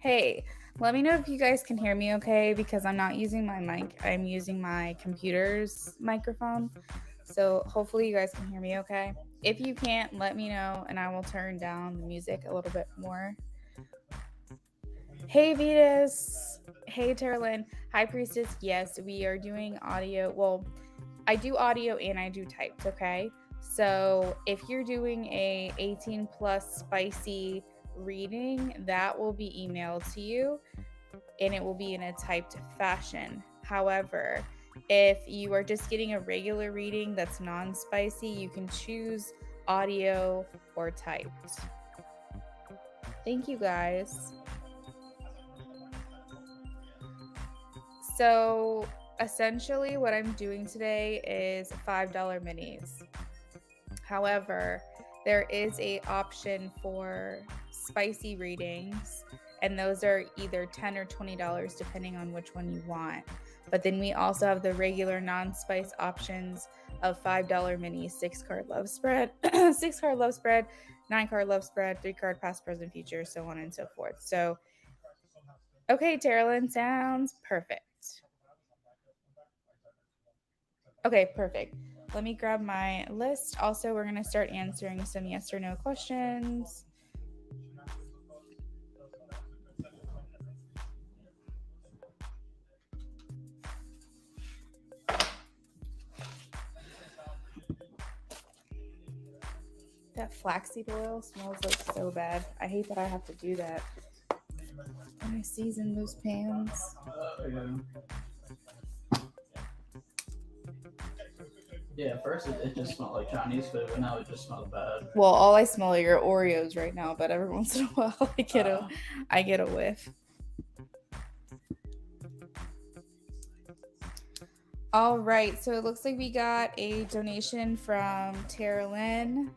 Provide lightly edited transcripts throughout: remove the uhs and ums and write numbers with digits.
Hey, let me know if you guys can hear me okay because I'm not using my mic. I'm using my computer's microphone. So hopefully you guys can hear me okay. If you can't, let me know and I will turn down the music a little bit more. Hey Vetus. Hey Terlin. Hi Priestess. Yes, we are doing audio. Well, I do audio and I do typed, okay? So if you're doing a 18 plus spicy reading, that will be emailed to you and it will be in a typed fashion. However, if you are just getting a regular reading that's non-spicy, you can choose audio or typed. Thank you guys. So essentially what I'm doing today is $5 minis. However, there is a option for spicy readings, and those are either $10 or $20 depending on which one you want. But then we also have the regular non-spice options of $5 mini 6-card love spread, 6-card love spread, 9-card love spread, 3-card past, present, future, so on and so forth. So, okay, Terrelyn, sounds perfect. Okay, perfect. Let me grab my list. Also, we're going to start answering some yes or no questions. That flaxseed oil smells like so bad. I hate that I have to do that when I season those pans. Yeah, at first it just smelled like Chinese food, but now it just smells bad. Well, all I smell are your Oreos right now, but every once in a while I get a whiff. All right, so it looks like we got a donation from Terrelyn.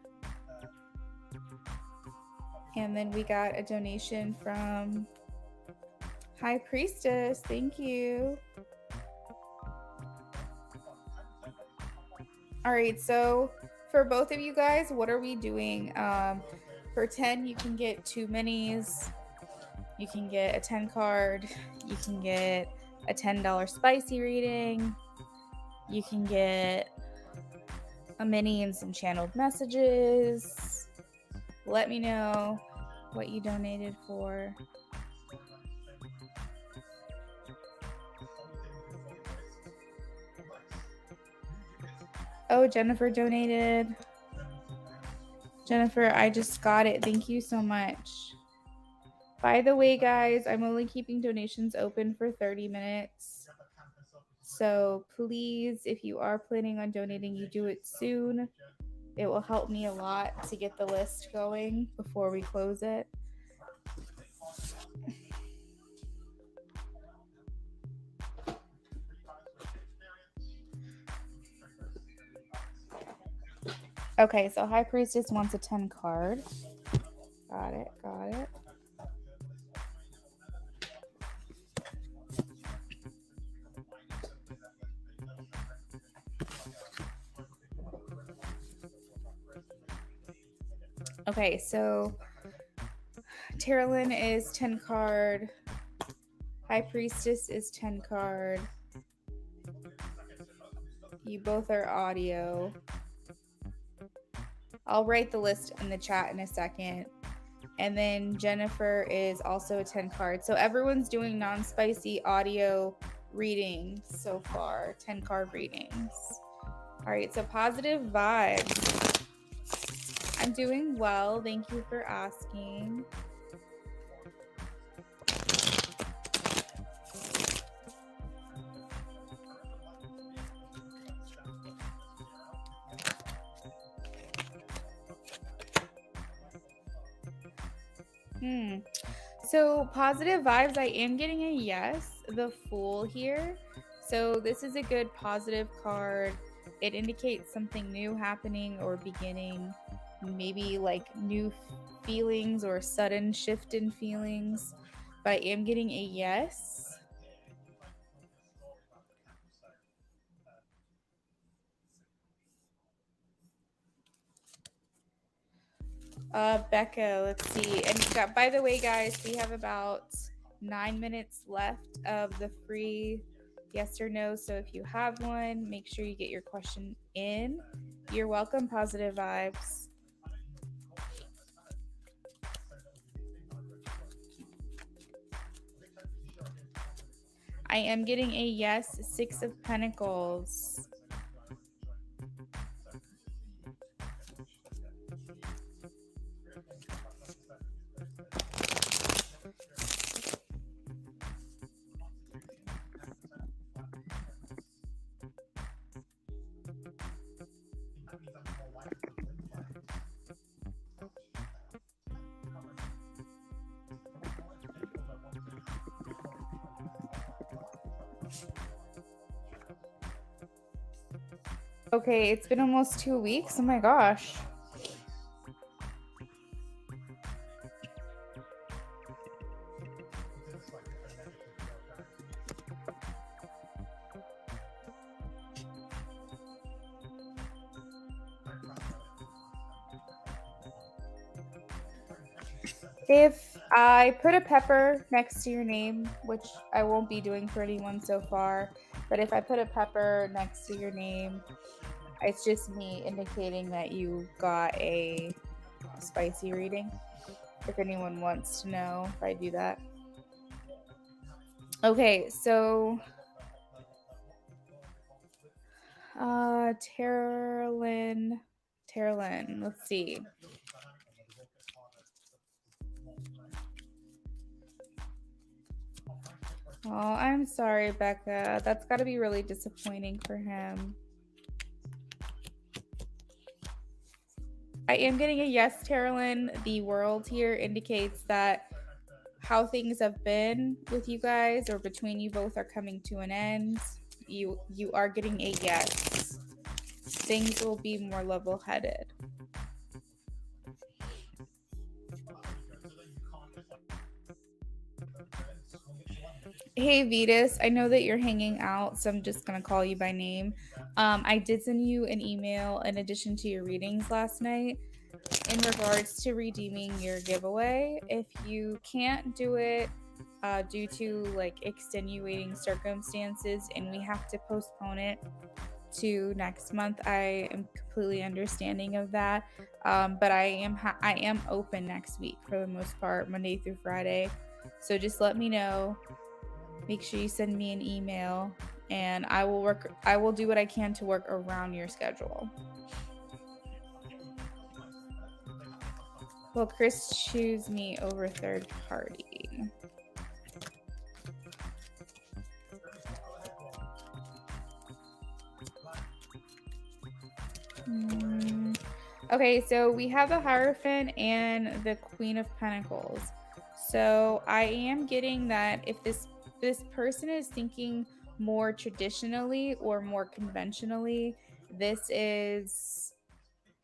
And then we got a donation from High Priestess. Thank you. All right, so for both of you guys, what are we doing? For 10, you can get 2 minis. You can get a 10 card. You can get a $10 spicy reading. You can get a mini and some channeled messages. Let me know what you donated for. Oh, Jennifer donated. Jennifer, I just got it. Thank you so much. By the way, guys, I'm only keeping donations open for 30 minutes. So please, if you are planning on donating, you do it soon. It will help me a lot to get the list going before we close it. Okay, so High Priestess wants a 10 card. Got it. Okay, so Terrelyn is 10 card. High Priestess is 10 card. You both are audio. I'll write the list in the chat in a second. And then Jennifer is also a 10 card. So everyone's doing non-spicy audio readings so far, 10 card readings. All right, so positive vibes. I'm doing well. Thank you for asking. So positive vibes, I am getting a yes, the Fool here. So this is a good positive card. It indicates something new happening or beginning, maybe like new feelings or sudden shift in feelings. But I am getting a yes. Becca, let's see. And by the way, guys, we have about 9 minutes left of the free yes or no. So if you have one, make sure you get your question in. You're welcome, Positive Vibes. I am getting a yes, 6 of Pentacles. Okay, it's been almost 2 weeks. Oh my gosh. If I put a pepper next to your name, which I won't be doing for anyone so far, but if I put a pepper next to your name, it's just me indicating that you got a spicy reading. If anyone wants to know if I do that. Okay, so Terralyn, let's see. Oh, I'm sorry, Becca. That's got to be really disappointing for him. I am getting a yes, Terralyn. The world here indicates that how things have been with you guys or between you both are coming to an end. You are getting a yes. Things will be more level-headed. Hey Vetus, I know that you're hanging out, so I'm just gonna call you by name. I did send you an email in addition to your readings last night in regards to redeeming your giveaway. If you can't do it due to like extenuating circumstances and we have to postpone it to next month, I am completely understanding of that. But I am open next week for the most part, Monday through Friday. So just let me know. Make sure you send me an email and I will do what I can to work around your schedule. Will Chris choose me over third party? Okay, so we have the Hierophant and the Queen of Pentacles. So I am getting that if this person is thinking more traditionally or more conventionally, this is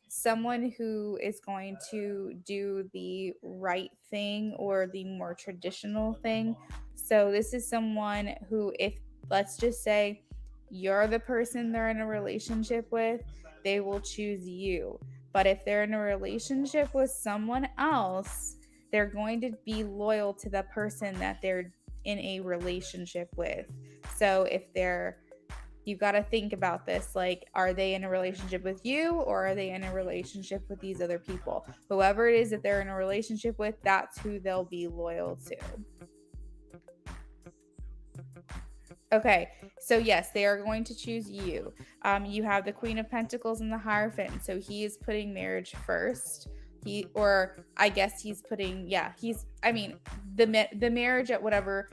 someone who is going to do the right thing or the more traditional thing. So this is someone who, if let's just say you're the person they're in a relationship with, they will choose you. But if they're in a relationship with someone else, they're going to be loyal to the person that they're in a relationship with. So if you got to think about this, like, are they in a relationship with you or are they in a relationship with these other people? Whoever it is that they're in a relationship with, that's who they'll be loyal to. Okay, so yes, they are going to choose you. You have the Queen of Pentacles and the Hierophant, so he is putting marriage first. The marriage at whatever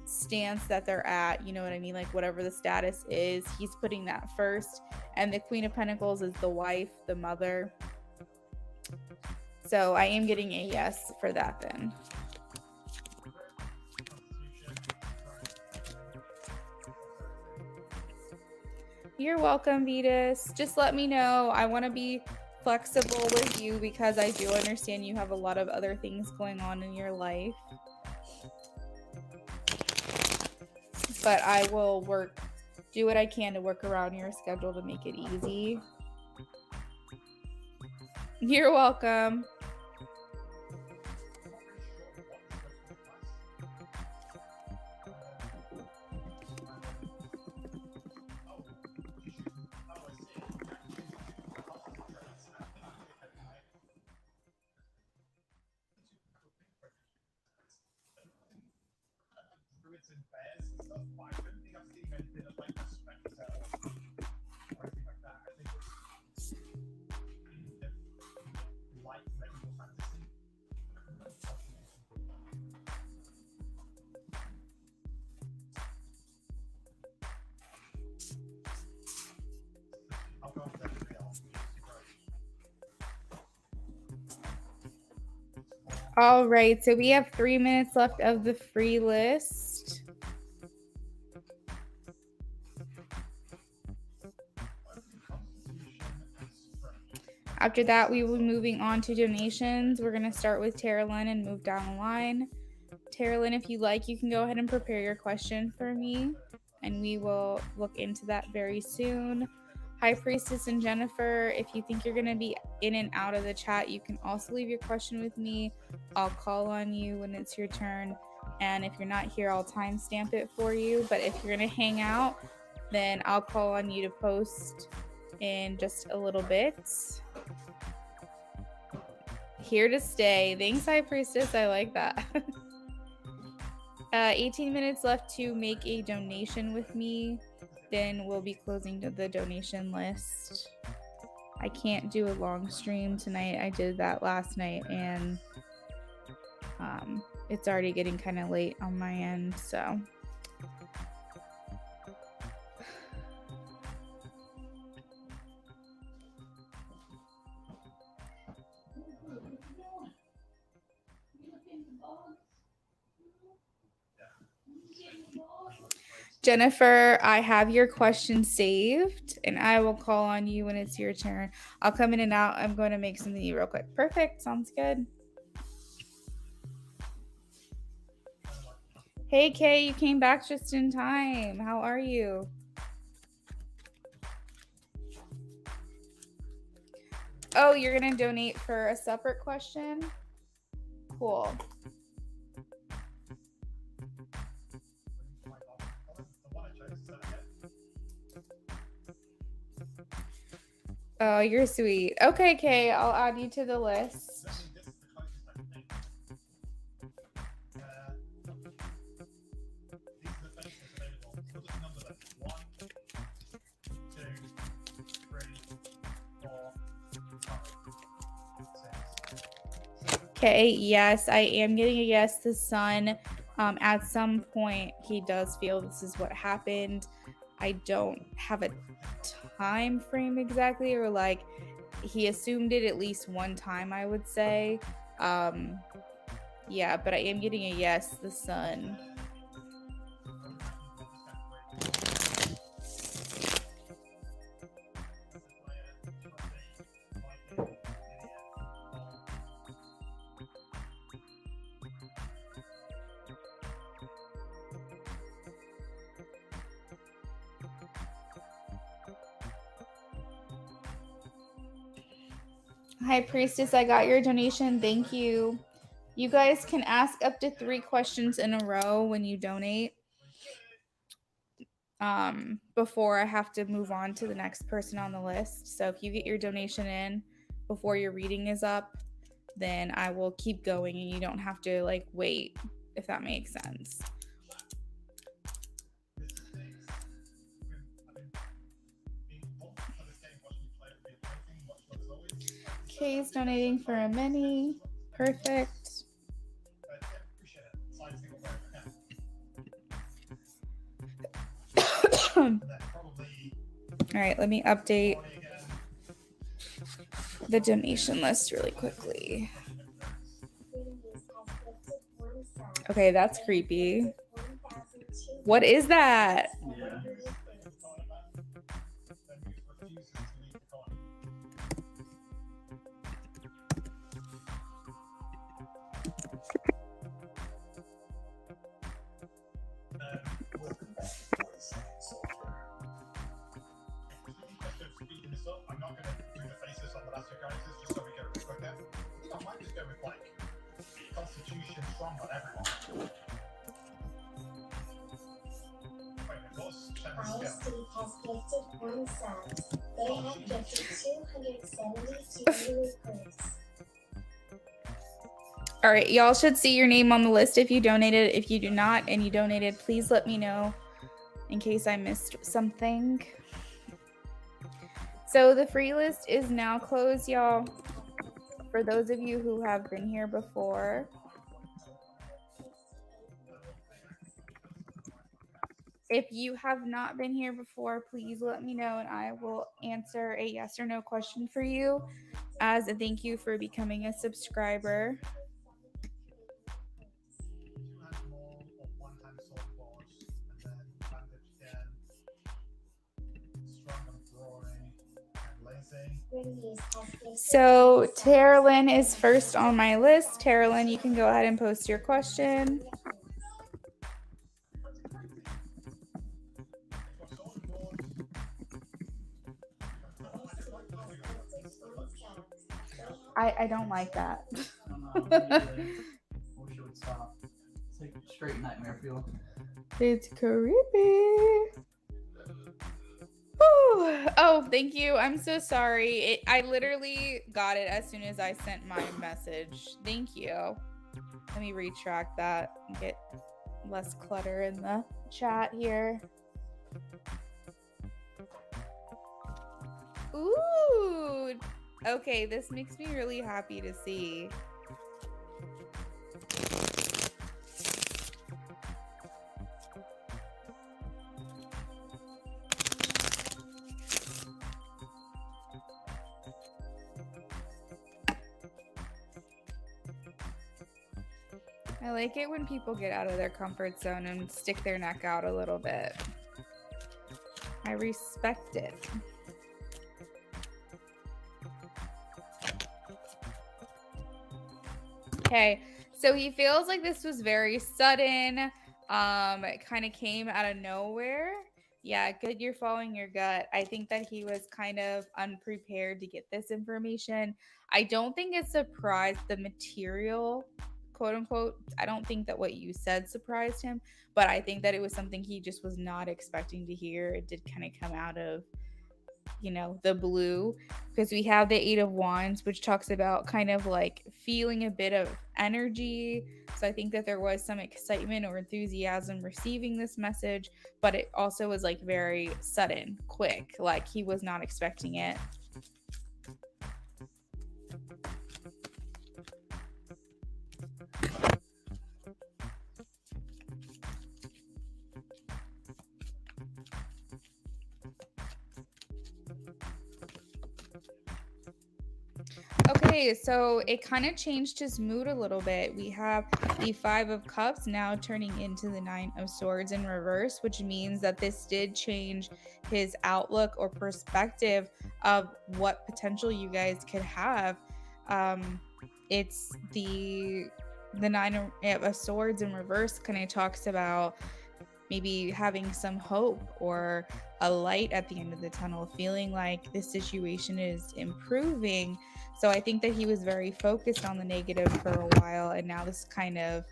stance that they're at, you know what I mean? Like whatever the status is, he's putting that first. And the Queen of Pentacles is the wife, the mother. So I am getting a yes for that then. You're welcome, Vetus. Just let me know. I want to be flexible with you because I do understand you have a lot of other things going on in your life. But I will do what I can to work around your schedule to make it easy. You're welcome. All right, so we have 3 minutes left of the free list. After that, we will be moving on to donations. We're going to start with Tara Lynn and move down the line. Tara Lynn, if you like, you can go ahead and prepare your question for me, and we will look into that very soon. High Priestess and Jennifer, if you think you're going to be in and out of the chat, you can also leave your question with me. I'll call on you when it's your turn. And if you're not here, I'll timestamp it for you. But if you're going to hang out, then I'll call on you to post in just a little bit. Here to stay. Thanks, High Priestess. I like that. 18 minutes left to make a donation with me. Then we'll be closing the donation list. I can't do a long stream tonight. I did that last night, and it's already getting kind of late on my end, so. Jennifer, I have your question saved, and I will call on you when it's your turn. I'll come in and out. I'm going to make something new real quick. Perfect. Sounds good. Hey, Kay, you came back just in time. How are you? Oh, you're going to donate for a separate question? Cool. Oh, you're sweet. Okay, Kay, I'll add you to the list. Okay, yes, I am getting a yes. The son, at some point, he does feel this is what happened. I don't have a time frame exactly, or like he assumed it at least one time, I would say. Yeah, but I am getting a yes, the son. High Priestess, I got your donation. Thank you. You guys can ask up to 3 questions in a row when you donate. Before I have to move on to the next person on the list. So if you get your donation in before your reading is up, then I will keep going and you don't have to like wait, if that makes sense. Kay's donating for a mini. Perfect. All right, let me update the donation list really quickly. Okay, that's creepy. What is that? Yeah. I'm not going to do the faces on the last two characters just so we go a bit quicker. I think I might just go with like Constitution strong on everyone. Wait, it was 10 skill. Has gifted 1 sub. They have gifted 272 recruits. All right, y'all should see your name on the list if you donated. If you do not and you donated, please let me know in case I missed something. So the free list is now closed, y'all. For those of you who have been here before. If you have not been here before, please let me know and I will answer a yes or no question for you as a thank you for becoming a subscriber. Reviews has been So Terralyn is first on my list. Terralyn, you can go ahead and post your question. I don't like that. I don't know. I wish it would stop. It's like straight nightmare fuel. It's creepy. Ooh. Oh, thank you. I'm so sorry. I literally got it as soon as I sent my message. Thank you. Let me retract that and get less clutter in the chat here. Ooh. Okay, this makes me really happy to see. I like it when people get out of their comfort zone and stick their neck out a little bit. I respect it. Okay, so he feels like this was very sudden. It kind of came out of nowhere. Yeah, good. You're following your gut. I think that he was kind of unprepared to get this information. I don't think it surprised the material, quote unquote. I don't think that what you said surprised him, but I think that it was something he just was not expecting to hear. It did kind of come out of, you know, the blue, because we have the Eight of Wands, which talks about kind of like feeling a bit of energy. So I think that there was some excitement or enthusiasm receiving this message, but it also was like very sudden, quick, like he was not expecting it. Okay, so it kind of changed his mood a little bit. We have the Five of Cups now turning into the Nine of Swords in reverse, which means that this did change his outlook or perspective of what potential you guys could have. It's the Nine of Swords in reverse kind of talks about maybe having some hope or a light at the end of the tunnel, feeling like this situation is improving. So I think that he was very focused on the negative for a while, and now this kind of,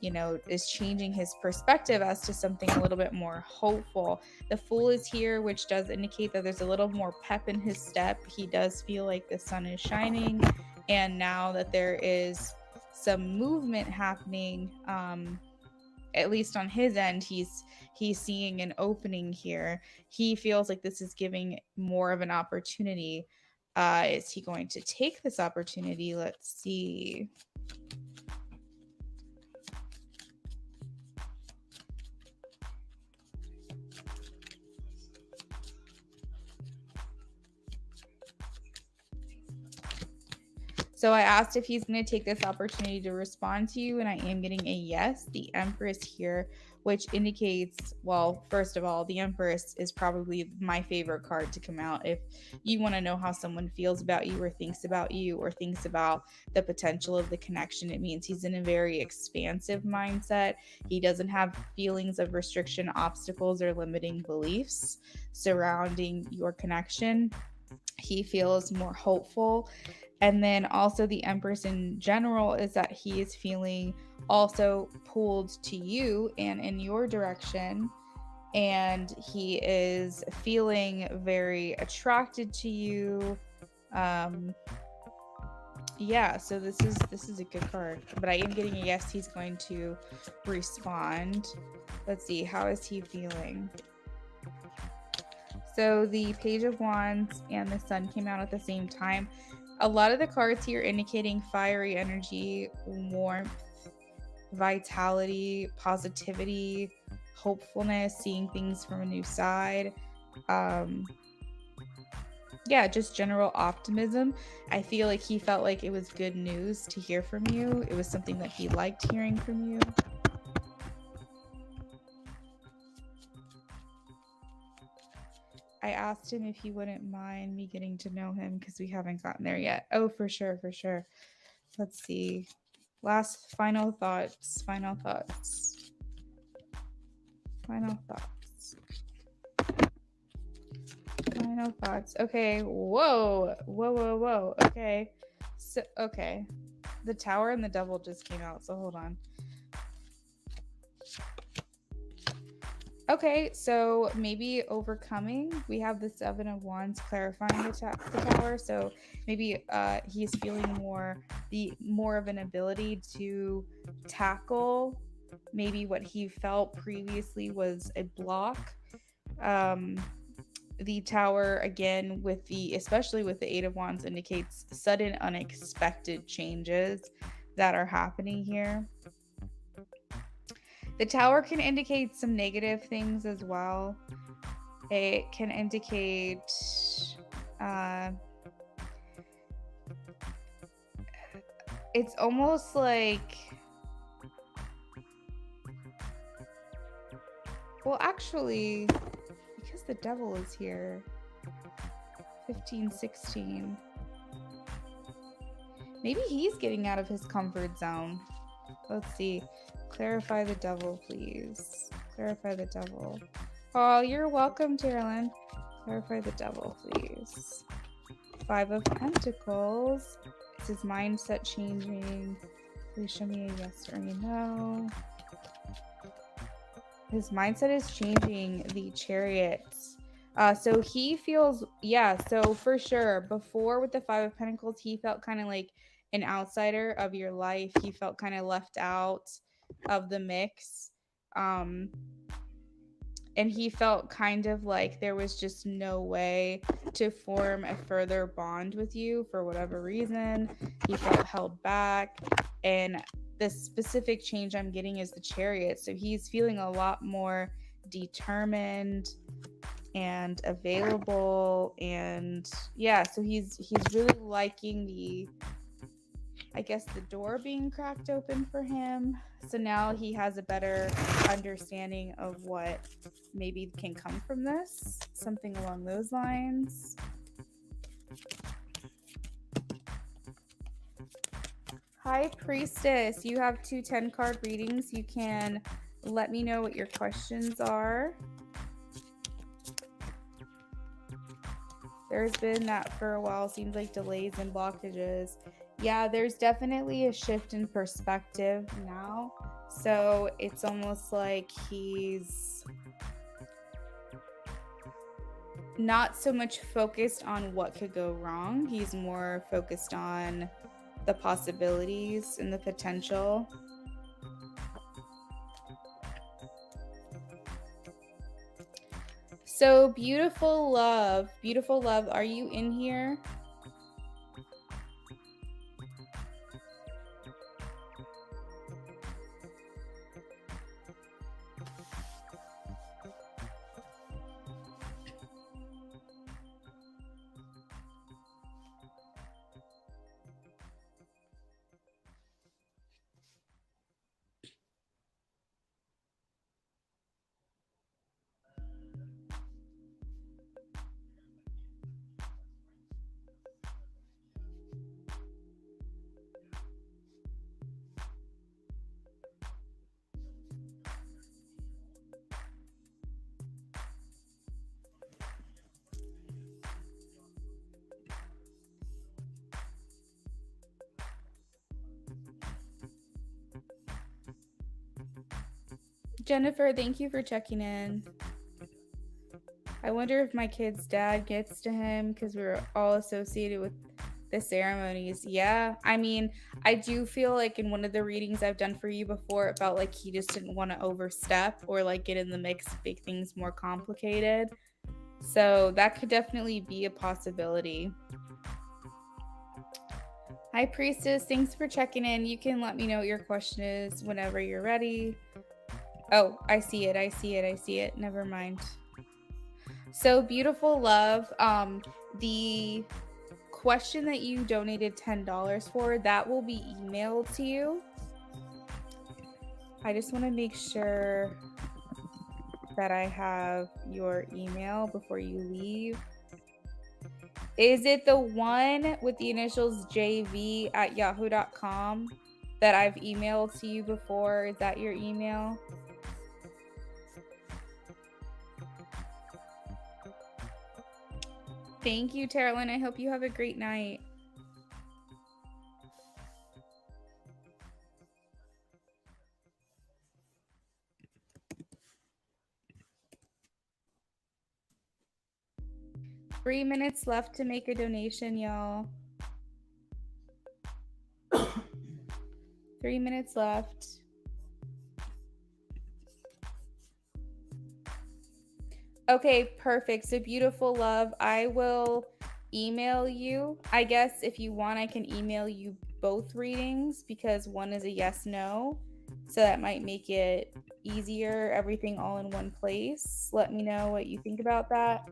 you know, is changing his perspective as to something a little bit more hopeful. The Fool is here, which does indicate that there's a little more pep in his step. He does feel like the sun is shining, and now that there is some movement happening, at least on his end, he's seeing an opening here. He feels like this is giving more of an opportunity. Is he going to take this opportunity? Let's see. So I asked if he's going to take this opportunity to respond to you, and I am getting a yes. The Empress here, which indicates, well, first of all, the Empress is probably my favorite card to come out. If you want to know how someone feels about you or thinks about the potential of the connection, it means he's in a very expansive mindset. He doesn't have feelings of restriction, obstacles, or limiting beliefs surrounding your connection. He feels more hopeful. And then also the Empress in general is that he is feeling also pulled to you and in your direction. And he is feeling very attracted to you. Yeah, so this is a good card. But I am getting a yes, he's going to respond. Let's see, how is he feeling? So the Page of Wands and the Sun came out at the same time. A lot of the cards here indicating fiery energy, warmth, vitality, positivity, hopefulness, seeing things from a new side. Yeah, just general optimism. I feel like he felt like it was good news to hear from you. It was something that he liked hearing from you. I asked him if he wouldn't mind me getting to know him because we haven't gotten there yet. Oh, for sure, for sure. Let's see. Last final thoughts. Final thoughts. Final thoughts. Final thoughts. Okay. Whoa. Whoa, whoa, whoa. Okay. So, okay. The tower and the devil just came out, so hold on. Okay, so maybe overcoming. We have the Seven of Wands clarifying the tower. So maybe he's feeling more of an ability to tackle maybe what he felt previously was a block. The tower again especially with the Eight of Wands indicates sudden unexpected changes that are happening here. The tower can indicate some negative things as well. It can indicate it's almost like, well, actually, because the devil is here, 15, 16. Maybe he's getting out of his comfort zone. Let's see. Clarify the devil, please. Clarify the devil. Oh, you're welcome, Carolyn. Clarify the devil, please. Five of Pentacles. Is his mindset changing? Please show me a yes or a no. His mindset is changing. The Chariots. So he feels, yeah, so for sure, before with the Five of Pentacles, he felt kind of like an outsider of your life. He felt kind of left out of the mix. And he felt kind of like there was just no way to form a further bond with you for whatever reason. He felt held back. And the specific change I'm getting is the Chariot. So he's feeling a lot more determined and available, and yeah, so he's really liking the door being cracked open for him. So now he has a better understanding of what maybe can come from this, something along those lines. Hi, Priestess. You have 2 10-card readings. You can let me know what your questions are. There's been that for a while. Seems like delays and blockages. Yeah, there's definitely a shift in perspective now. So it's almost like he's not so much focused on what could go wrong. He's more focused on the possibilities and the potential. So beautiful love, are you in here? Jennifer, thank you for checking in. I wonder if my kid's dad gets to him because we were all associated with the ceremonies. Yeah, I mean, I do feel like in one of the readings I've done for you before, it felt like he just didn't want to overstep or like get in the mix, make things more complicated. So that could definitely be a possibility. Hi, Priestess. Thanks for checking in. You can let me know what your question is whenever you're ready. Oh, I see it. Never mind. So beautiful love. The question that you donated $10 for, that will be emailed to you. I just want to make sure that I have your email before you leave. Is it the one with the initials jv@yahoo.com that I've emailed to you before? Is that your email? Thank you, Terralyn. I hope you have a great night. Three minutes left to make a donation, y'all. 3 minutes left. Okay, perfect. So beautiful love. I will email you. I guess if you want, I can email you both readings because one is a yes, no. So that might make it easier, everything all in one place. Let me know what you think about that.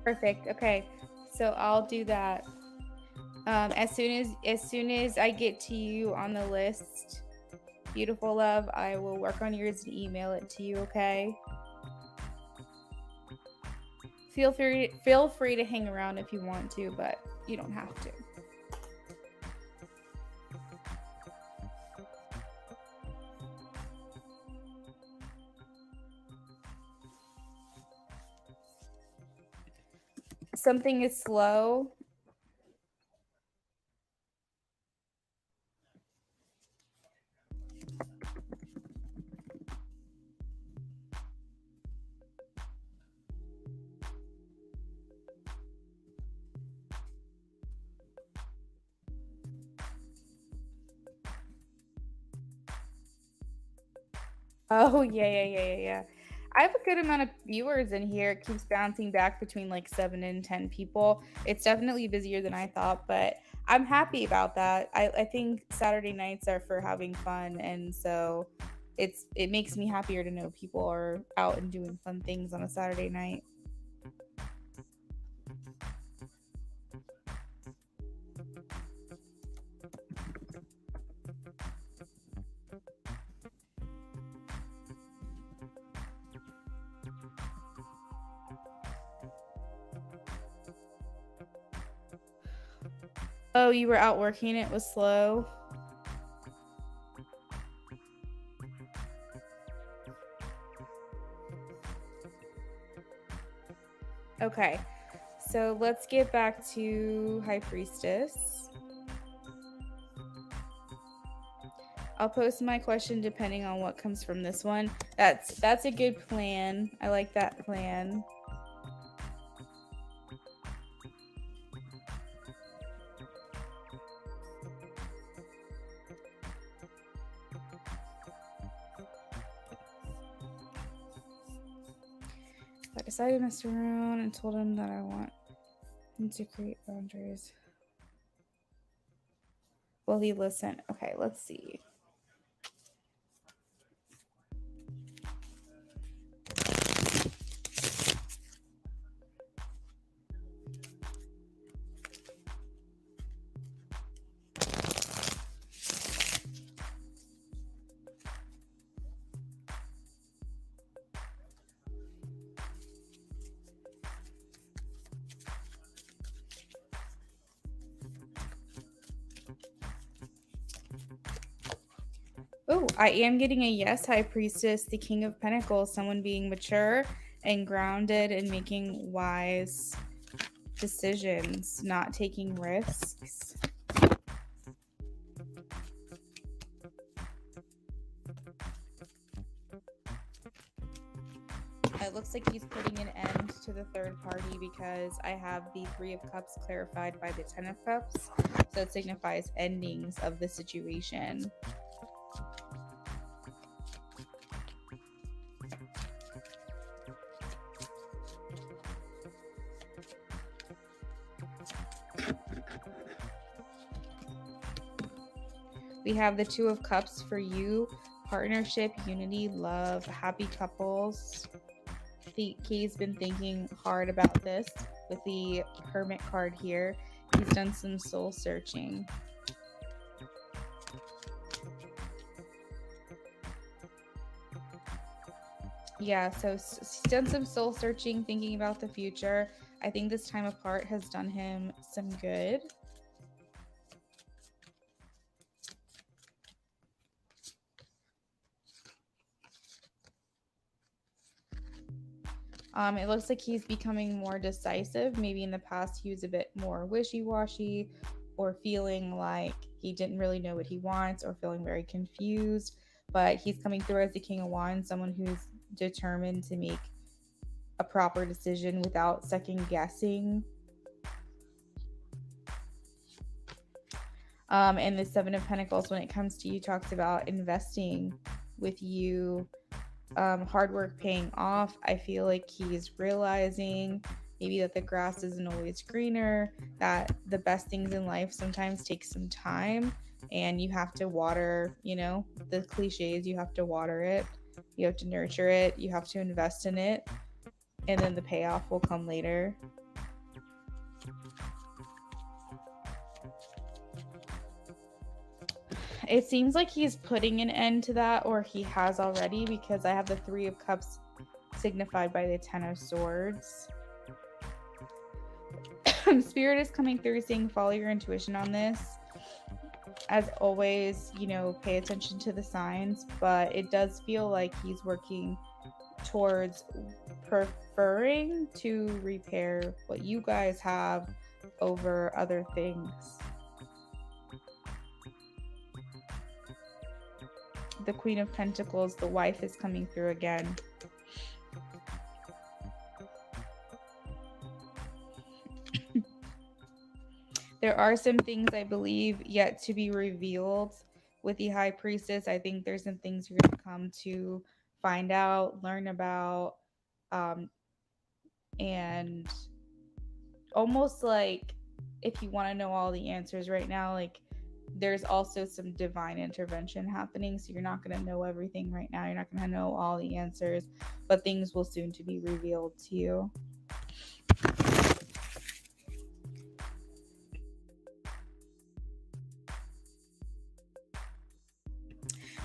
Perfect. Okay, so I'll do that. As soon as I get to you on the list, beautiful love, I will work on yours and email it to you. Okay. Feel free to hang around if you want to, but you don't have to. Something is slow. Oh, yeah. I have a good amount of viewers in here. It keeps bouncing back between like 7 and 10 people. It's definitely busier than I thought, but I'm happy about that. I think Saturday nights are for having fun, and so it makes me happier to know people are out and doing fun things on a Saturday night. Oh, you were out working, it was slow. Okay, so let's get back to High Priestess. I'll post my question depending on what comes from this one. That's a good plan. I like that plan. I decided to mess around and told him that I want him to create boundaries. Will he listen? Okay, let's see. Oh, I am getting a yes, High Priestess, the King of Pentacles, someone being mature and grounded and making wise decisions, not taking risks. It looks like he's putting an end to the third party because I have the Three of Cups clarified by the Ten of Cups. So it signifies endings of the situation. We have the Two of Cups for you. Partnership, unity, love, happy couples. He's been thinking hard about this with the Hermit card here. He's done some soul searching. Yeah, so he's done some soul searching, thinking about the future. I think this time apart has done him some good. It looks like he's becoming more decisive. Maybe in the past he was a bit more wishy-washy or feeling like he didn't really know what he wants or feeling very confused. But he's coming through as the King of Wands, someone who's determined to make a proper decision without second guessing. And the Seven of Pentacles, when it comes to you, talks about investing with you. Hard work paying off. I feel like he's realizing maybe that the grass isn't always greener, that the best things in life sometimes take some time and you have to water, you know, the cliches, you have to water it, you have to nurture it, you have to invest in it, and then the payoff will come later. It seems like he's putting an end to that, or he has already, because I have the Three of Cups signified by the Ten of Swords. Spirit is coming through saying follow your intuition on this. As always, you know, pay attention to the signs, but it does feel like he's working towards preferring to repair what you guys have over other things. The Queen of Pentacles, the wife, is coming through again. There are some things, I believe, yet to be revealed with the High Priestess. I think there's some things you're going to come to find out, learn about, and almost like if you want to know all the answers right now, like there's also some divine intervention happening. So you're not going to know everything right now. You're not going to know all the answers, but things will soon to be revealed to you.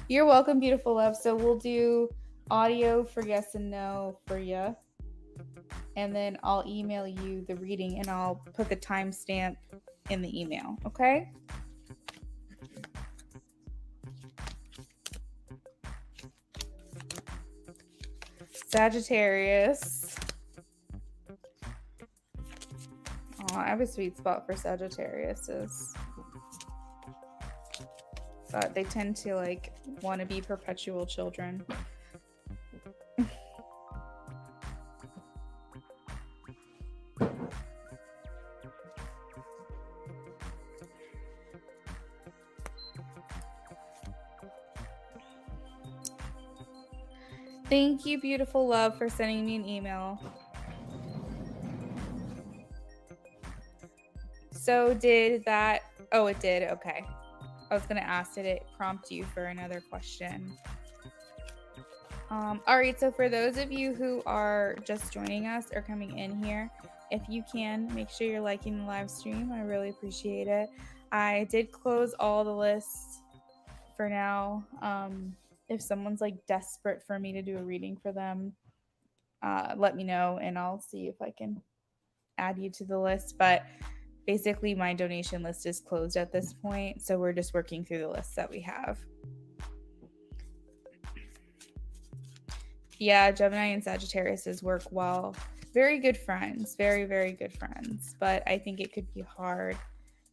You're welcome, beautiful love. So we'll do audio for yes and no for you. And then I'll email you the reading and I'll put the timestamp in the email. Okay? Sagittarius. Oh, I have a sweet spot for Sagittariuses. But they tend to like want to be perpetual children. Thank you, beautiful love, for sending me an email. So did that... Oh, it did. Okay. I was going to ask, did it prompt you for another question? All right. So for those of you who are just joining us or coming in here, if you can, make sure you're liking the live stream. I really appreciate it. I did close all the lists for now. If someone's like desperate for me to do a reading for them, let me know and I'll see if I can add you to the list. But basically my donation list is closed at this point, so we're just working through the lists that we have. Yeah, Gemini and Sagittarius work well. Very good friends, very, very good friends. But I think it could be hard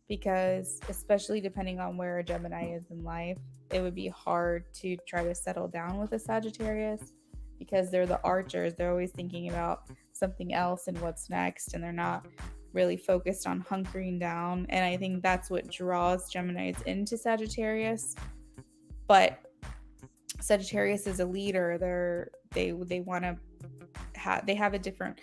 because, especially depending on where a Gemini is in life, it would be hard to try to settle down with a Sagittarius because they're the archers. They're always thinking about something else and what's next, and they're not really focused on hunkering down. And I think that's what draws Geminis into Sagittarius. But Sagittarius is a leader. They want to they have a different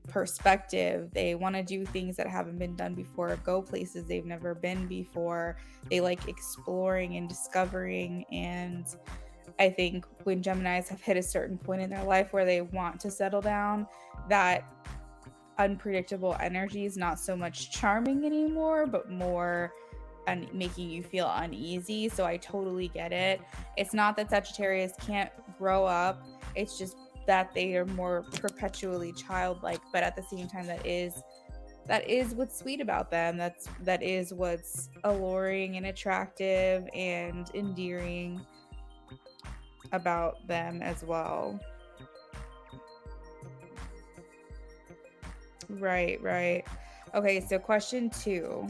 perspective. They want to do things that haven't been done before, go places they've never been before. They like exploring and discovering. And I think when Geminis have hit a certain point in their life where they want to settle down, that unpredictable energy is not so much charming anymore, but more making you feel uneasy. So I totally get it. It's not that Sagittarius can't grow up, it's just that they are more perpetually childlike, but at the same time that is what's sweet about them. That is what's alluring and attractive and endearing about them as well. Right. Okay, so question 2.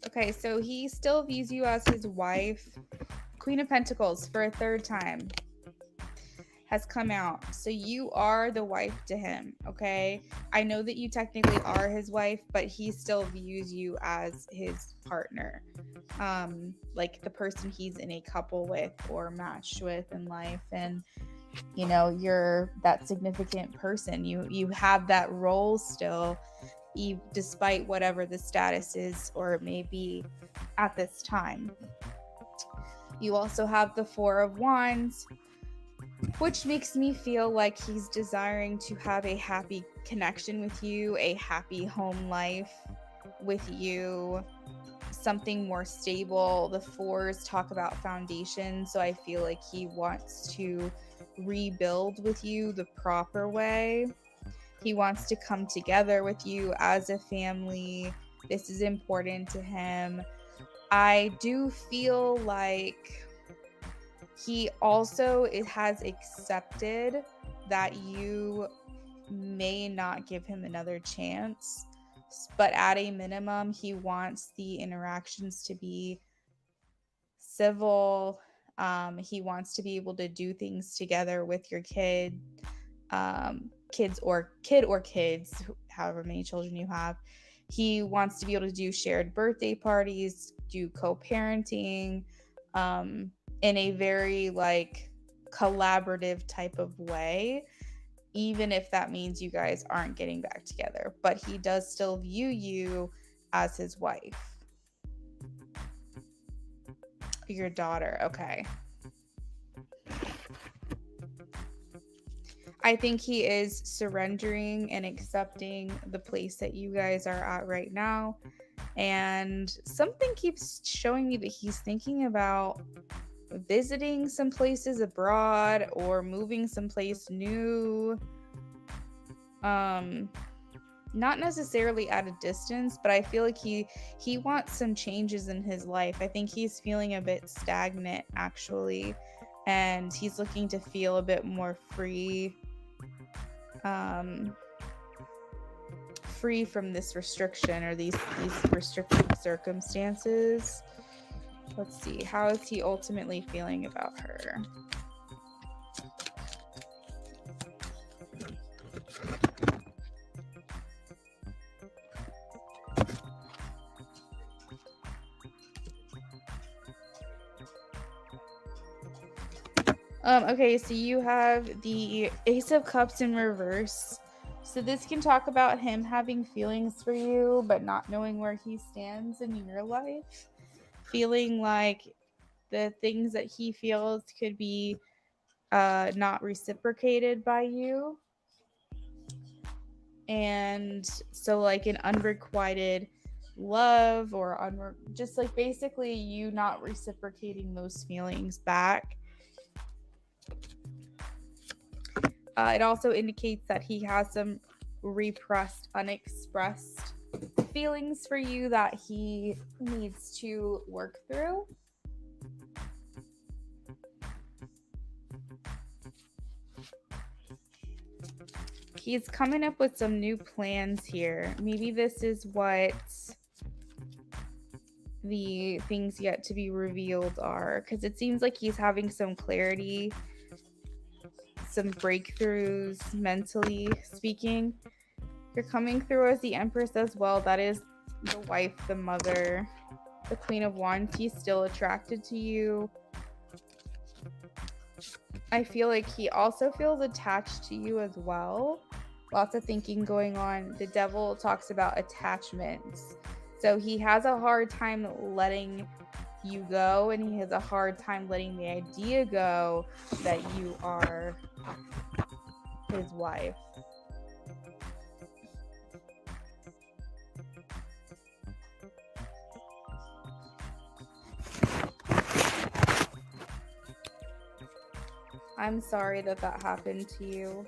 Okay, so he still views you as his wife. Queen of Pentacles for a third time has come out. So you are the wife to him, okay? I know that you technically are his wife, but he still views you as his partner. Like the person he's in a couple with or matched with in life. And you know, you're that significant person. You have that role still, despite whatever the status is or it may be at this time. You also have the 4 of Wands, which makes me feel like he's desiring to have a happy connection with you, a happy home life with you, something more stable. The 4s talk about foundation, so I feel like he wants to rebuild with you the proper way. He wants to come together with you as a family. This is important to him. I do feel like he also has accepted that you may not give him another chance, but at a minimum, he wants the interactions to be civil. He wants to be able to do things together with your kids, however many children you have. He wants to be able to do shared birthday parties, do co-parenting, in a very like collaborative type of way, even if that means you guys aren't getting back together. But he does still view you as his wife. Your daughter, okay. I think he is surrendering and accepting the place that you guys are at right now. And something keeps showing me that he's thinking about visiting some places abroad or moving someplace new. Not necessarily at a distance, but I feel like he wants some changes in his life. I think he's feeling a bit stagnant actually, and he's looking to feel a bit more free from this restriction or these restrictive circumstances. Let's see, how is he ultimately feeling about her? Okay, so you have the Ace of Cups in reverse. So this can talk about him having feelings for you, but not knowing where he stands in your life. Feeling like the things that he feels could be not reciprocated by you. And so like an unrequited love or just like basically you not reciprocating those feelings back. It also indicates that he has some repressed, unexpressed feelings for you that he needs to work through. He's coming up with some new plans here. Maybe this is what the things yet to be revealed are, because it seems like he's having some clarity, some breakthroughs mentally speaking. You're coming through as the Empress as well. That is the wife, the mother, the Queen of Wands. He's still attracted to you. I feel like he also feels attached to you as well. Lots of thinking going on. The Devil talks about attachments. So he has a hard time letting you go, and he has a hard time letting the idea go that you are his wife. I'm sorry that that happened to you.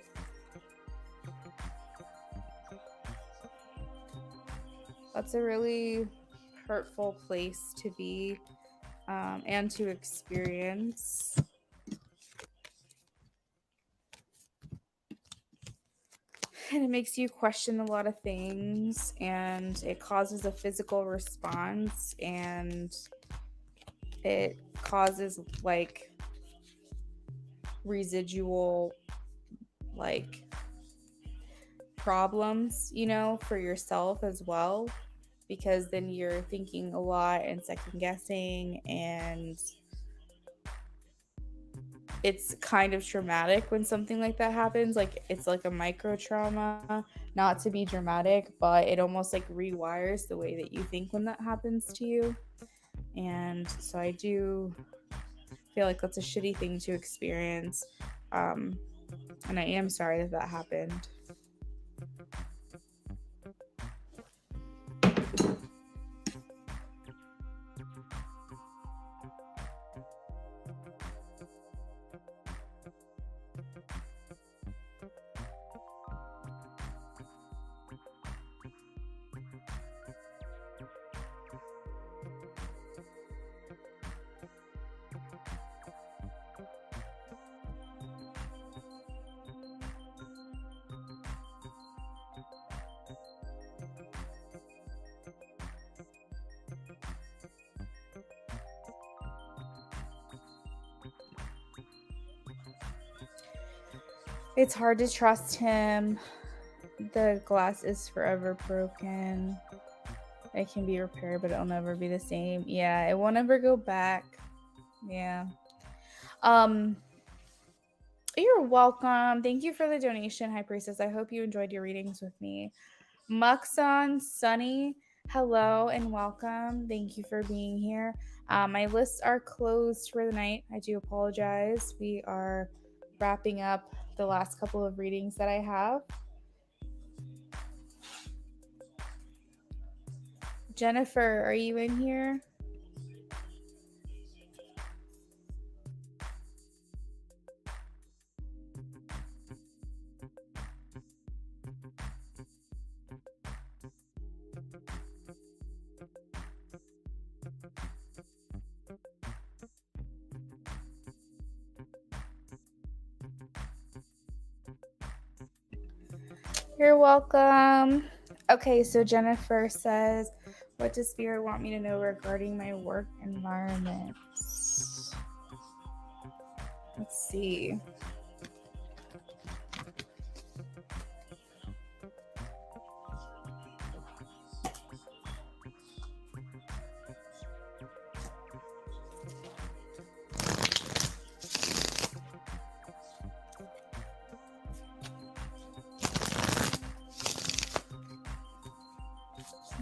That's a really hurtful place to be and to experience. And it makes you question a lot of things, and it causes a physical response, and it causes like residual like problems, you know, for yourself as well, because then you're thinking a lot and second guessing, and it's kind of traumatic when something like that happens. Like it's like a micro trauma, not to be dramatic, but it almost like rewires the way that you think when that happens to you. And so I do feel like that's a shitty thing to experience, and I am sorry that that happened. It's hard to trust him. The glass is forever broken. It can be repaired, but it'll never be the same. Yeah, it won't ever go back. Yeah. You're welcome. Thank you for the donation, High Priestess. I hope you enjoyed your readings with me. Muxon, Sunny, hello and welcome. Thank you for being here. My lists are closed for the night. I do apologize. We are wrapping up the last couple of readings that I have. Jennifer, are you in here? You're welcome. Okay, so Jennifer says, what does Spirit want me to know regarding my work environment? Let's see.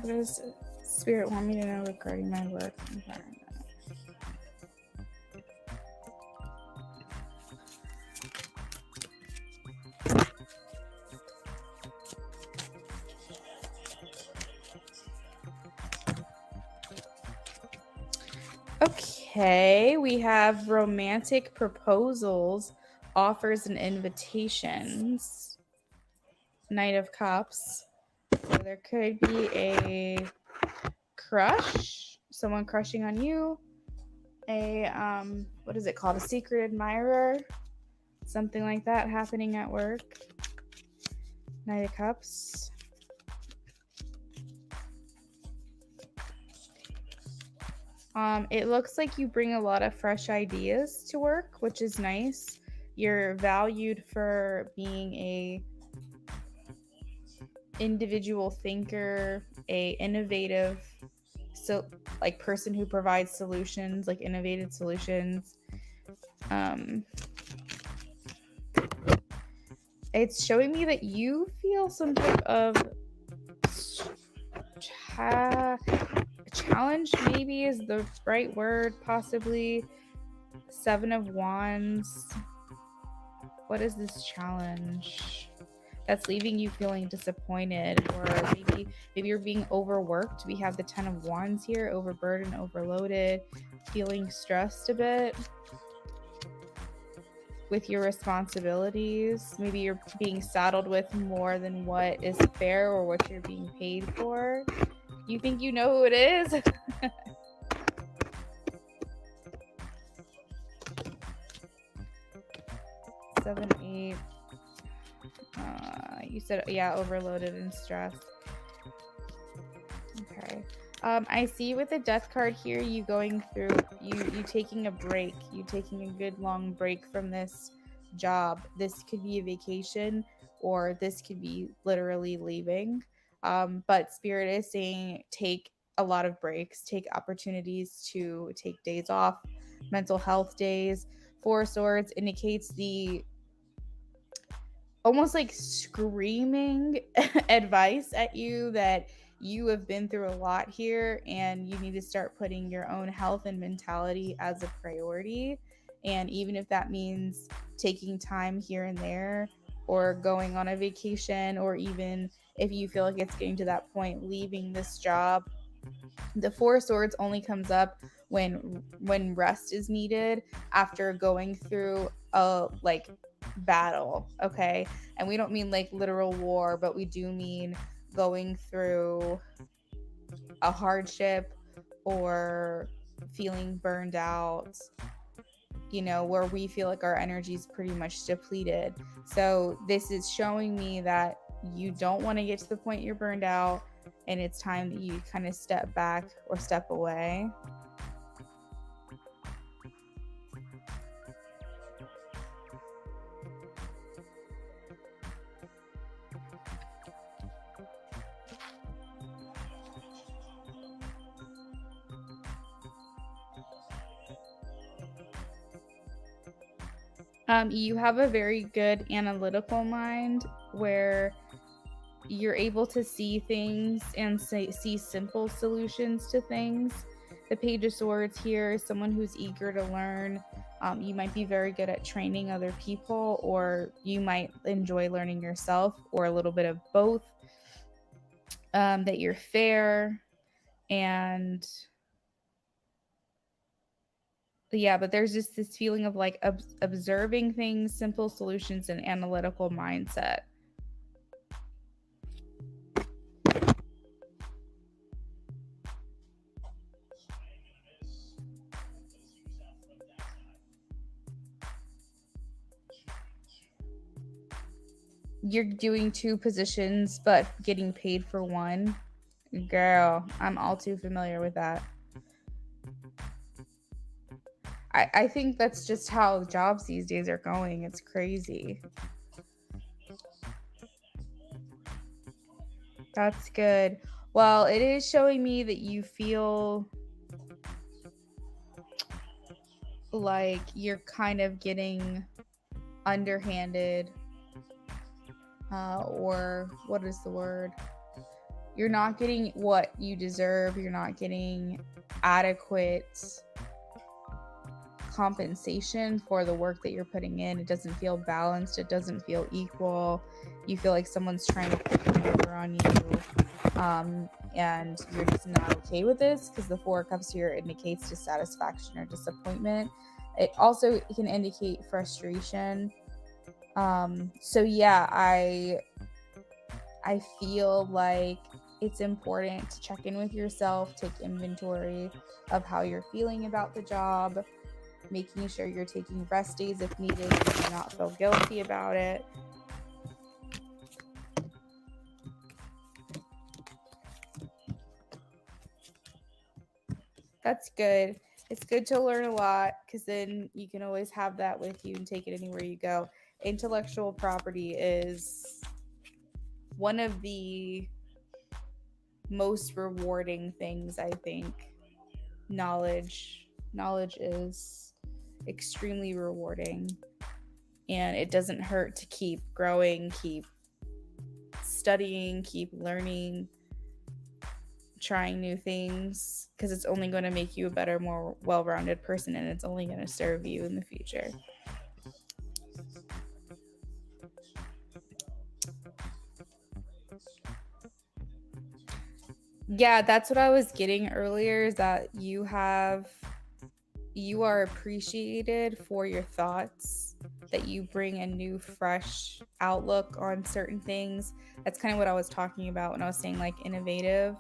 What does Spirit want me to know regarding my work environment? Okay, we have romantic proposals, offers, and invitations. Knight of Cups. So there could be a crush, someone crushing on you. A what is it called? A secret admirer, something like that happening at work. Knight of Cups. It looks like you bring a lot of fresh ideas to work, which is nice. You're valued for being a individual thinker, a innovative, so like person who provides solutions, like innovative solutions. It's showing me that you feel some type of challenge, maybe is the right word, possibly. 7 of Wands. What is this challenge that's leaving you feeling disappointed? Or maybe you're being overworked. We have the 10 of Wands here, overburdened, overloaded, feeling stressed a bit with your responsibilities. Maybe you're being saddled with more than what is fair or what you're being paid for. You think you know who it is? 7, 8. You said, yeah, overloaded and stressed. Okay. I see with the Death card here, you going through, you taking a break, you taking a good long break from this job. This could be a vacation, or this could be literally leaving. But Spirit is saying take a lot of breaks, take opportunities to take days off, mental health days. 4 of Swords indicates the almost like screaming advice at you that you have been through a lot here and you need to start putting your own health and mentality as a priority. And even if that means taking time here and there, or going on a vacation, or even if you feel like it's getting to that point, leaving this job. The 4 of Swords only comes up when rest is needed after going through a like battle, okay? And we don't mean like literal war, but we do mean going through a hardship or feeling burned out, you know, where we feel like our energy is pretty much depleted. So this is showing me that you don't want to get to the point you're burned out, and it's time that you kind of step back or step away. You have a very good analytical mind where you're able to see things and see simple solutions to things. The Page of Swords here is someone who's eager to learn. You might be very good at training other people, or you might enjoy learning yourself, or a little bit of both. That you're fair, and yeah, but there's just this feeling of like observing things, simple solutions, and analytical mindset. You're doing 2 positions but getting paid for one. Girl, I'm all too familiar with that. I think that's just how jobs these days are going. It's crazy. That's good. Well, it is showing me that you feel like you're kind of getting underhanded, or what is the word? You're not getting what you deserve. You're not getting adequate compensation for the work that you're putting in. It doesn't feel balanced. It doesn't feel equal. You feel like someone's trying to put one over on you. and you're just not okay with this, because the Four of Cups here indicates dissatisfaction or disappointment. It also can indicate frustration. So yeah, I feel like it's important to check in with yourself, take inventory of how you're feeling about the job, making sure you're taking rest days if needed so you do not feel guilty about it. That's good. It's good to learn a lot, because then you can always have that with you and take it anywhere you go. Intellectual property is one of the most rewarding things, I think. Knowledge is extremely rewarding, and it doesn't hurt to keep growing, keep studying, keep learning, trying new things, because it's only going to make you a better, more well-rounded person, and it's only going to serve you in the future. Yeah, that's what I was getting earlier, is that you are appreciated for your thoughts, that you bring a new, fresh outlook on certain things. That's kind of what I was talking about when I was saying like innovative.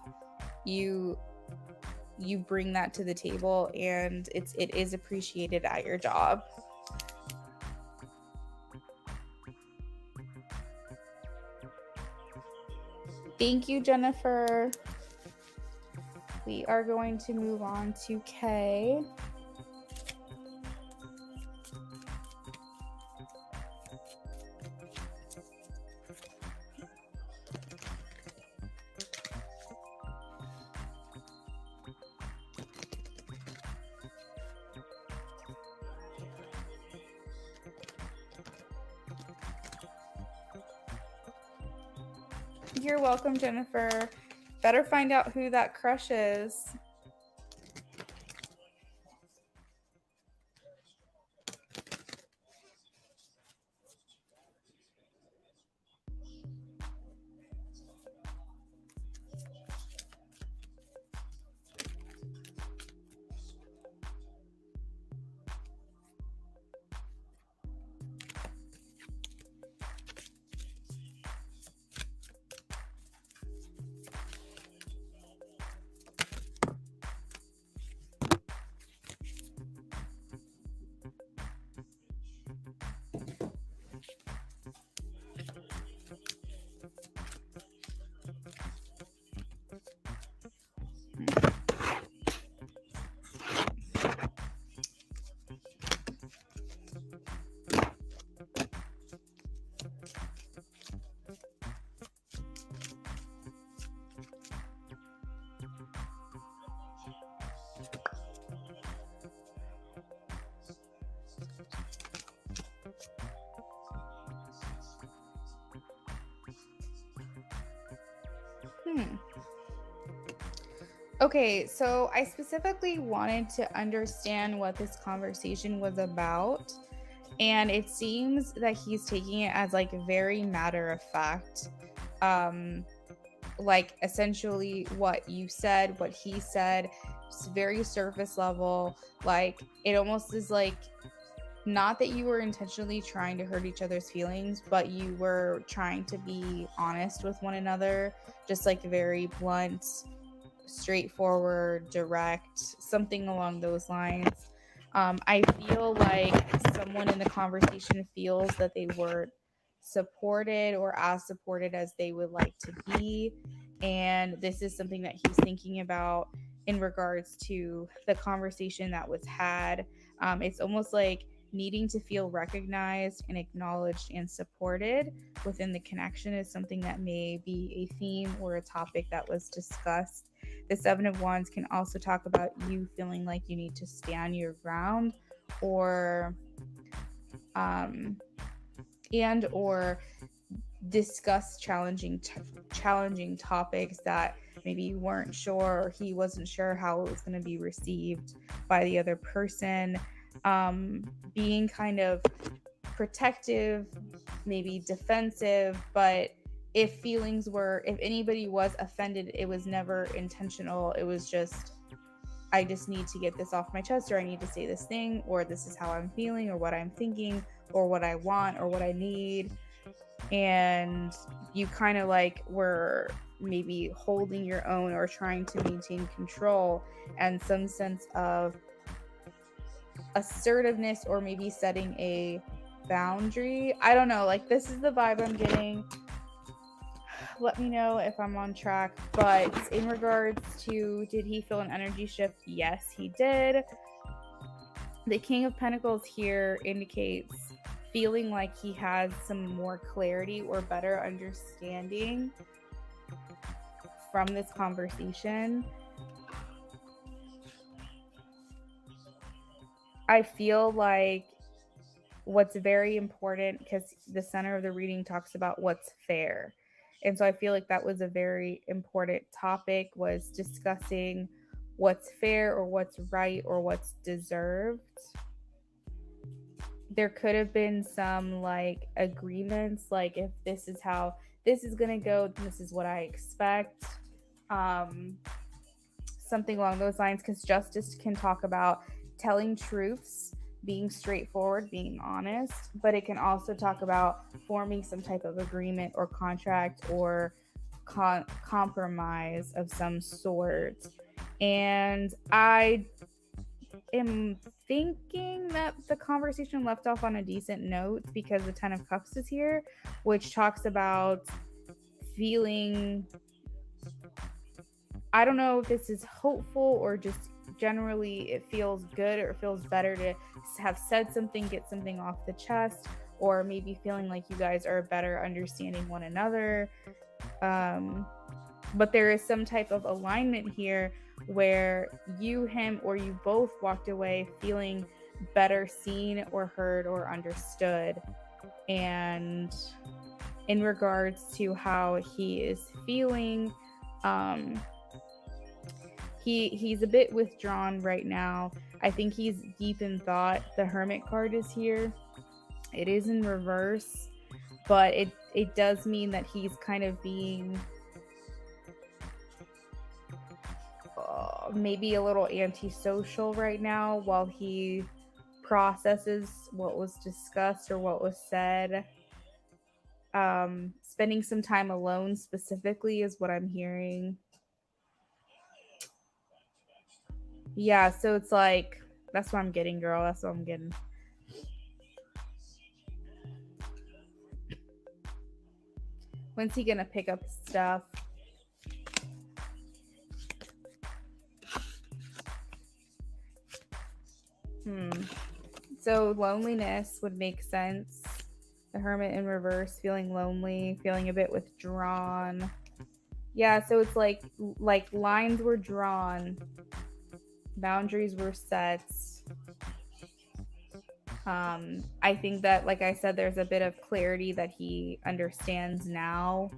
You bring that to the table, and it is appreciated at your job. Thank you, Jennifer. We are going to move on to Kay. You're welcome, Jennifer. Better find out who that crush is. Okay, so I specifically wanted to understand what this conversation was about, and it seems that he's taking it as like very matter of fact, like essentially what you said, what he said. It's very surface level. Like it almost is like, not that you were intentionally trying to hurt each other's feelings, but you were trying to be honest with one another, just like very blunt, straightforward, direct, something along those lines. I feel like someone in the conversation feels that they weren't supported or as supported as they would like to be, and this is something that he's thinking about in regards to the conversation that was had. It's almost like needing to feel recognized and acknowledged and supported within the connection is something that may be a theme or a topic that was discussed. The Seven of Wands can also talk about you feeling like you need to stand your ground, or or discuss challenging topics that maybe you weren't sure, or he wasn't sure how it was going to be received by the other person. Being kind of protective, maybe defensive, but if anybody was offended, it was never intentional. It was just, I just need to get this off my chest, or I need to say this thing, or this is how I'm feeling, or what I'm thinking, or what I want, or what I need. And you kind of like were maybe holding your own or trying to maintain control and some sense of assertiveness, or maybe setting a boundary. I don't know, like this is the vibe I'm getting. Let me know if I'm on track. But in regards to, did he feel an energy shift? Yes, he did. The King of Pentacles here indicates feeling like he has some more clarity or better understanding from this conversation. I feel like what's very important, because the center of the reading talks about what's fair. And so I feel like that was a very important topic, was discussing what's fair or what's right or what's deserved. There could have been some like agreements, like if this is how this is going to go, this is what I expect. Something along those lines, because justice can talk about telling truths, being straightforward, being honest, but it can also talk about forming some type of agreement or contract or compromise of some sort. And I am thinking that the conversation left off on a decent note, because the Ten of Cups is here, which talks about feeling, I don't know if this is hopeful or just generally it feels good, or it feels better to have said something, get something off the chest, or maybe feeling like you guys are better understanding one another. But there is some type of alignment here where you, him, or you both walked away feeling better seen or heard or understood. And in regards to how he is feeling, he's a bit withdrawn right now. I think he's deep in thought. The Hermit card is here. It is in reverse, but it does mean that he's kind of being maybe a little antisocial right now while he processes what was discussed or what was said. Spending some time alone specifically is what I'm hearing. Yeah, so it's like, that's what I'm getting, girl. That's what I'm getting. When's he gonna pick up stuff? So loneliness would make sense. The Hermit in reverse, feeling lonely, feeling a bit withdrawn. Yeah, so it's like lines were drawn, boundaries were set. I think that, like I said, there's a bit of clarity that he understands now.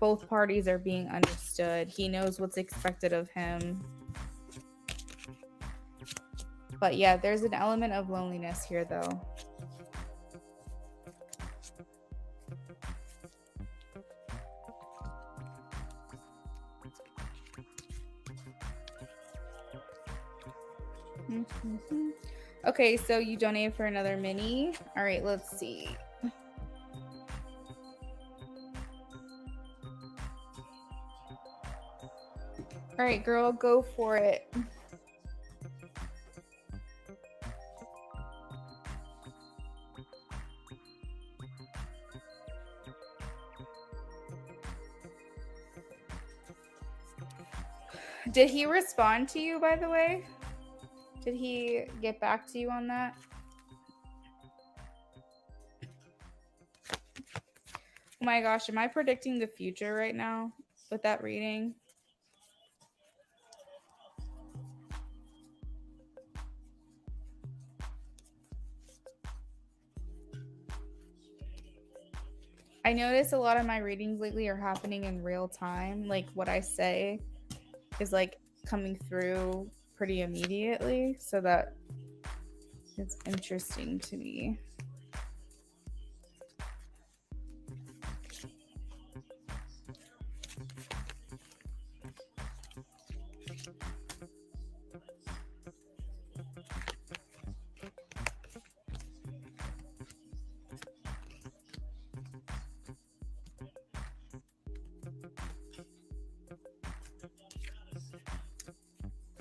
Both parties are being understood. He knows what's expected of him. But yeah, there's an element of loneliness here, though. Okay, so you donated for another mini. All right, let's see. All right, girl, go for it. Did he respond to you, by the way? Did he get back to you on that? Oh my gosh, am I predicting the future right now with that reading? I notice a lot of my readings lately are happening in real time. Like what I say is like coming through pretty immediately, so that it's interesting to me.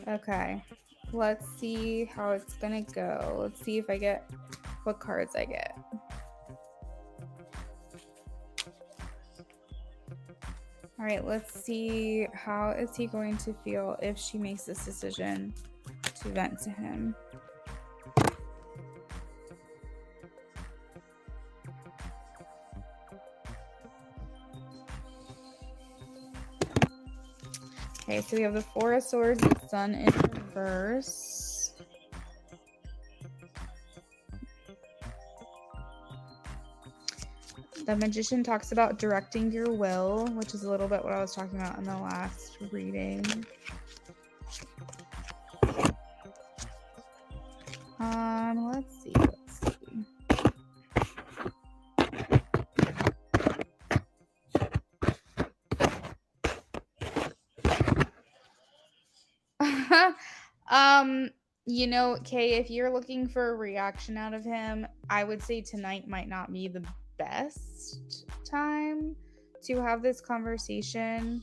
Okay. Let's see how it's gonna go. Let's see if I get what cards I get. All right, let's see how is he going to feel if she makes this decision to vent to him. Okay, so we have the Four of Swords, the Sun in reverse. The Magician talks about directing your will, which is a little bit what I was talking about in the last reading. Let's see. You know, Kay, if you're looking for a reaction out of him, I would say tonight might not be the best time to have this conversation.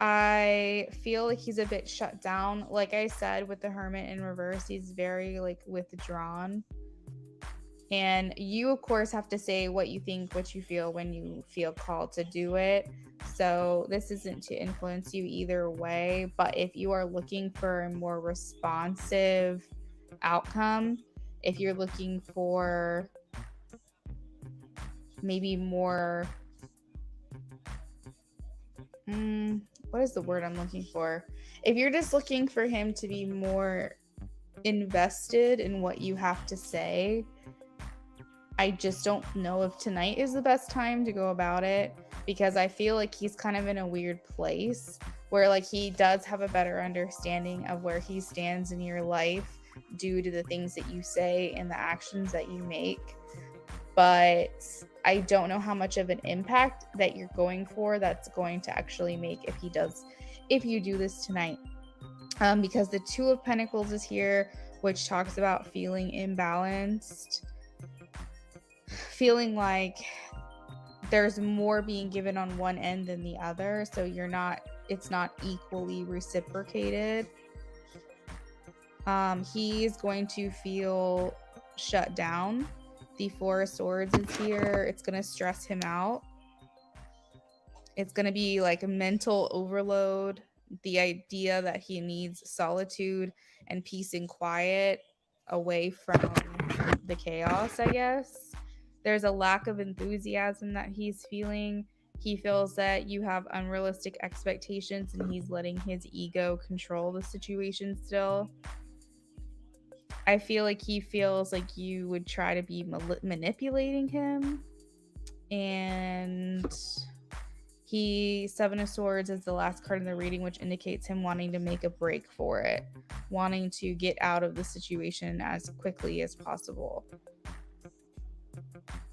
I feel like he's a bit shut down. Like I said, with the Hermit in reverse, he's very like withdrawn. And you, of course, have to say what you think, what you feel when you feel called to do it. So this isn't to influence you either way. But if you are looking for a more responsive outcome, if you're looking for maybe more, what is the word I'm looking for? If you're just looking for him to be more invested in what you have to say, I just don't know if tonight is the best time to go about it, because I feel like he's kind of in a weird place where like he does have a better understanding of where he stands in your life due to the things that you say and the actions that you make. But I don't know how much of an impact that you're going for that's going to actually make if you do this tonight. Because the Two of Pentacles is here, which talks about feeling imbalanced, feeling like there's more being given on one end than the other, so it's not equally reciprocated. He's going to feel shut down. The Four of Swords is here. It's going to stress him out. It's going to be like a mental overload. The idea that he needs solitude and peace and quiet away from the chaos, I guess. There's a lack of enthusiasm that he's feeling. He feels that you have unrealistic expectations and he's letting his ego control the situation still. I feel like he feels like you would try to be manipulating him. And Seven of Swords is the last card in the reading, which indicates him wanting to make a break for it, wanting to get out of the situation as quickly as possible.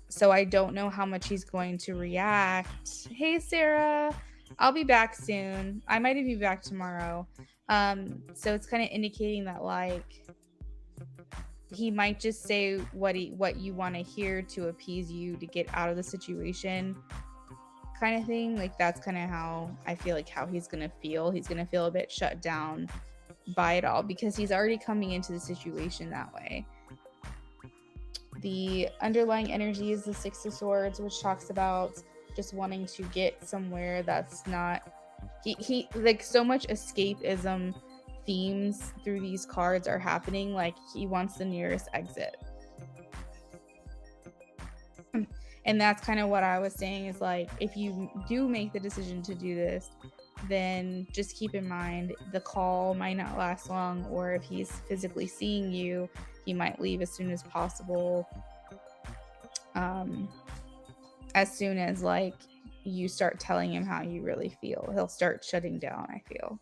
So I don't know how much he's going to react. Hey, Sarah, I'll be back soon. I might even be back tomorrow. So it's kind of indicating that like he might just say what you want to hear to appease you to get out of the situation, kind of thing. Like that's kind of how I feel like how he's gonna feel. He's gonna feel a bit shut down by it all because he's already coming into the situation that way. The underlying energy is the Six of Swords, which talks about just wanting to get somewhere that's not he like so much escapism themes through these cards are happening. Like he wants the nearest exit. And that's kind of what I was saying is like, if you do make the decision to do this, then just keep in mind the call might not last long, or if he's physically seeing you, he might leave as soon as possible. As soon as like you start telling him how you really feel, he'll start shutting down, I feel.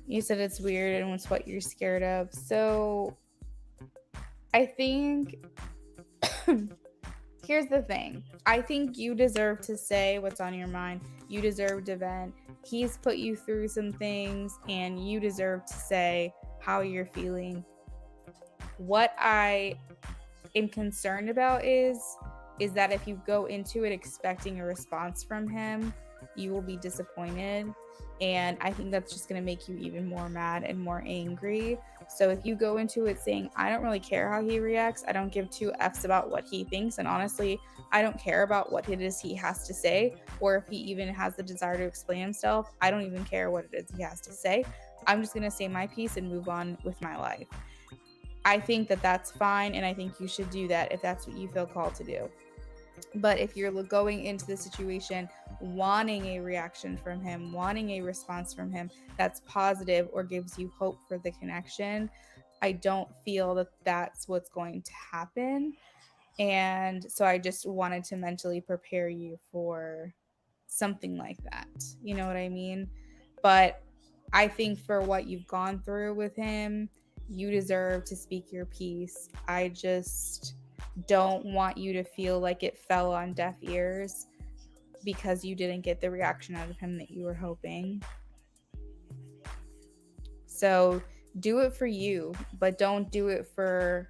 You said it's weird and it's what you're scared of. So I think here's the thing. I think you deserve to say what's on your mind. You deserve to vent. He's put you through some things and you deserve to say how you're feeling. What I am concerned about is that if you go into it expecting a response from him, you will be disappointed. And I think that's just going to make you even more mad and more angry. So if you go into it saying, I don't really care how he reacts, I don't give two F's about what he thinks, and honestly, I don't care about what it is he has to say, or if he even has the desire to explain himself, I don't even care what it is he has to say. I'm just going to say my piece and move on with my life. I think that that's fine, and I think you should do that if that's what you feel called to do. But if you're going into the situation wanting a reaction from him, wanting a response from him that's positive or gives you hope for the connection, I don't feel that that's what's going to happen. And so I just wanted to mentally prepare you for something like that. You know what I mean? But I think for what you've gone through with him, you deserve to speak your piece. I just don't want you to feel like it fell on deaf ears because you didn't get the reaction out of him that you were hoping. So do it for you, but don't do it for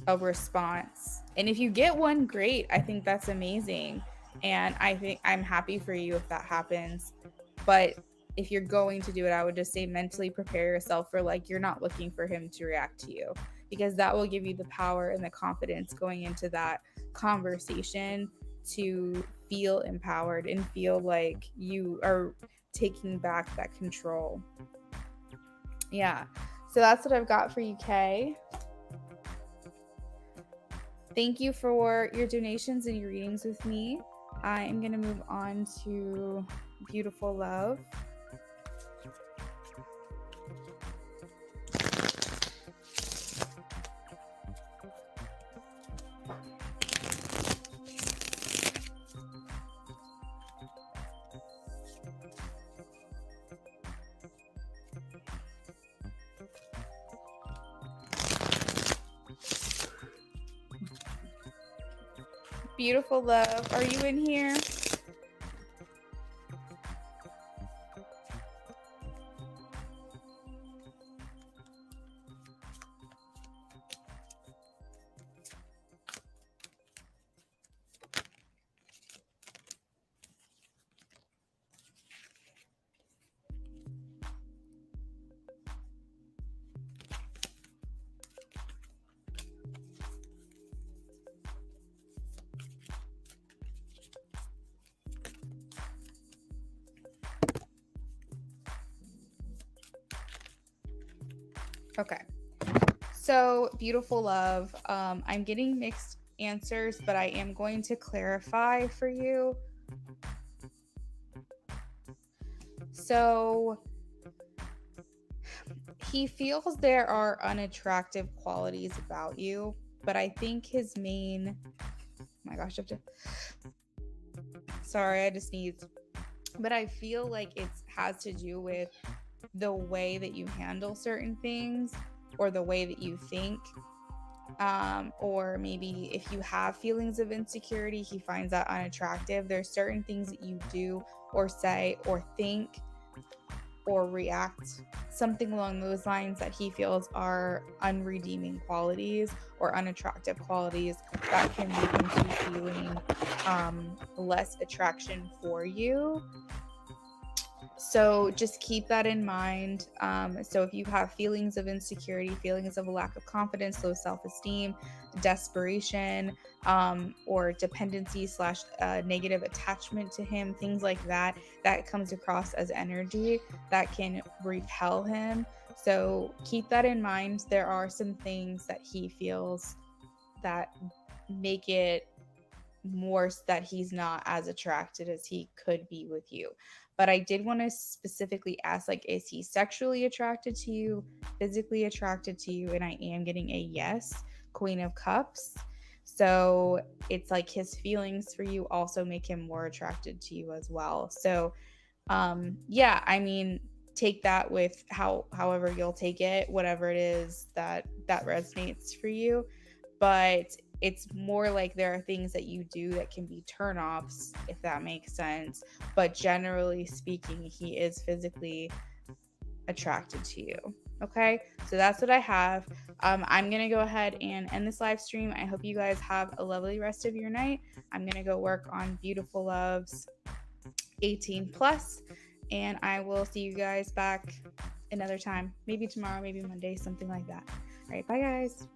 a response. And if you get one, great. I think that's amazing. And I think I'm happy for you if that happens. But if you're going to do it, I would just say mentally prepare yourself for like you're not looking for him to react to you, because that will give you the power and the confidence going into that conversation to feel empowered and feel like you are taking back that control. Yeah. So that's what I've got for you, Kay. Thank you for your donations and your readings with me. I am going to move on to Beautiful Love. Beautiful Love, are you in here? Okay. So, Beautiful Love, I'm getting mixed answers, but I am going to clarify for you. So, he feels there are unattractive qualities about you, but I think his main... Oh my gosh, I have to... Sorry, I just sneezed. But I feel like it has to do with the way that you handle certain things or the way that you think. Or maybe if you have feelings of insecurity, he finds that unattractive. There's certain things that you do or say or think or react, something along those lines, that he feels are unredeeming qualities or unattractive qualities that can lead him to feeling less attraction for you. So just keep that in mind. So if you have feelings of insecurity, feelings of a lack of confidence, low self-esteem, desperation, or dependency / negative attachment to him, things like that, that comes across as energy that can repel him. So keep that in mind. There are some things that he feels that make it more that he's not as attracted as he could be with you. But I did want to specifically ask, like, is he sexually attracted to you, physically attracted to you? And I am getting a yes, Queen of Cups. So it's like his feelings for you also make him more attracted to you as well. So yeah, I mean, take that with however you'll take it, whatever it is that resonates for you. But it's more like there are things that you do that can be turnoffs, if that makes sense. But generally speaking, he is physically attracted to you. Okay, so that's what I have. I'm gonna go ahead and end this live stream. I hope you guys have a lovely rest of your night. I'm gonna go work on Beautiful Loves 18 plus, and I will see you guys back another time, maybe tomorrow, maybe Monday, something like that. All right, bye guys.